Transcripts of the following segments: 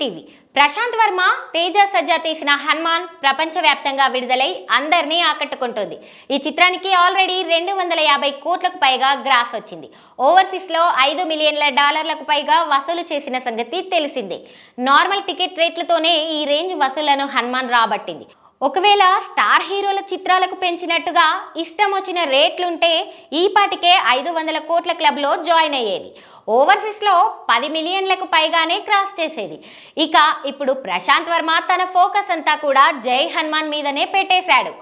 TV. Prashanth Varma, Teja సజ్జా తీసిన హనుమాన్ ప్రపంచవ్యాప్తంగా విడుదలై అందరినీ ఆకట్టుకుంటుంది. ఈ చిత్రానికి ఆల్రెడీ 250 కోట్లకు పైగా గ్రాస్ వచ్చింది. ఓవర్సీస్లో $5 మిలియన్ల పైగా వసూలు చేసిన సంగతి తెలిసిందే. నార్మల్ టికెట్ రేట్లతోనే ఈ రేంజ్ వసూళ్లను హనుమాన్ రాబట్టింది. ఒకవేళ స్టార్ హీరోల చిత్రాలకు పెంచినట్టుగా ఇష్టం వచ్చిన రేట్లుంటే ఈ పాటికే 500 కోట్ల క్లబ్లో జాయిన్ అయ్యేది. ఓవర్సీస్లో 10 మిలియన్లకు పైగానే క్రాస్ చేసేది. ఇక ఇప్పుడు ప్రశాంత్ వర్మ తన ఫోకస్ అంతా కూడా జై హనుమాన్ మీదనే పెట్టేశాడు.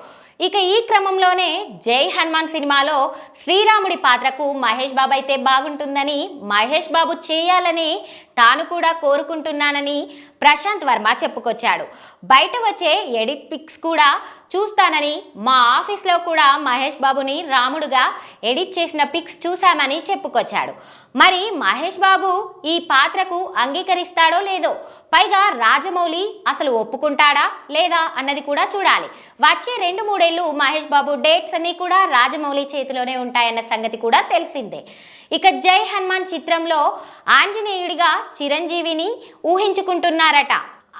ఇక ఈ క్రమంలోనే జై హనుమాన్ సినిమాలో శ్రీరాముడి పాత్రకు మహేష్ బాబు అయితే బాగుంటుందని, మహేష్ బాబు చేయాలని తాను కూడా కోరుకుంటున్నానని ప్రశాంత్ వర్మ చెప్పుకొచ్చాడు. బయట వచ్చే ఎడిట్ పిక్స్ కూడా చూస్తానని, మా ఆఫీస్లో కూడా మహేష్ బాబుని రాముడుగా ఎడిట్ చేసిన పిక్స్ చూశామని చెప్పుకొచ్చాడు. మరి మహేష్ బాబు ఈ పాత్రకు అంగీకరిస్తాడో లేదో, పైగా రాజమౌళి అసలు ఒప్పుకుంటాడా లేదా అన్నది కూడా చూడాలి. వచ్చే 2-3 ఏళ్ళు మహేష్ బాబు డేట్స్ అన్ని కూడా రాజమౌళి చేతిలోనే ఉంటాయన్న సంగతి కూడా తెలిసిందే. ఇక జై హనుమాన్ చిత్రంలో ఆంజనేయుడిగా చిరంజీవిని ఊహించుకుంటున్నారట.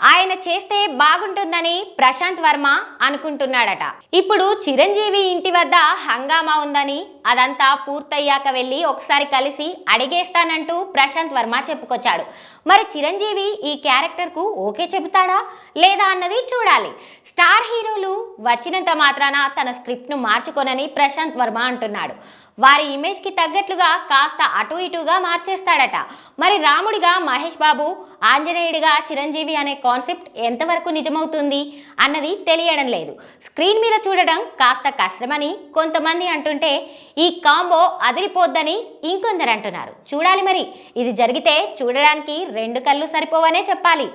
ఆయన చేస్తే బాగుంటుందని ప్రశాంత్ వర్మ అనుకుంటున్నాడట. ఇప్పుడు చిరంజీవి ఇంటి వద్ద హంగామా ఉందని, అదంతా పూర్తయ్యాక వెళ్ళి ఒకసారి కలిసి అడిగేస్తానంటూ ప్రశాంత్ వర్మ చెప్పుకొచ్చాడు. మరి చిరంజీవి ఈ క్యారెక్టర్కు ఓకే చెబుతాడా లేదా అన్నది చూడాలి. స్టార్ హీరోలు వచ్చినంత మాత్రాన తన స్క్రిప్ట్ను మార్చుకోనని ప్రశాంత్ వర్మ అంటున్నాడు. వారి ఇమేజ్కి తగ్గట్లుగా కాస్త అటు ఇటుగా మార్చేస్తాడట. మరి రాముడిగా మహేష్ బాబు, ఆంజనేయుడిగా చిరంజీవి అనే కాన్సెప్ట్ ఎంతవరకు నిజమవుతుంది అన్నది తెలియడం లేదు. స్క్రీన్ మీద చూడడం కాస్త కష్టమని కొంతమంది అంటుంటే, ఈ కాంబో అదిరిపోద్దని ఇంకొందరు అంటున్నారు. చూడాలి మరి. ఇది జరిగితే చూడడానికి 2 కళ్ళు సరిపోవనే చెప్పాలి.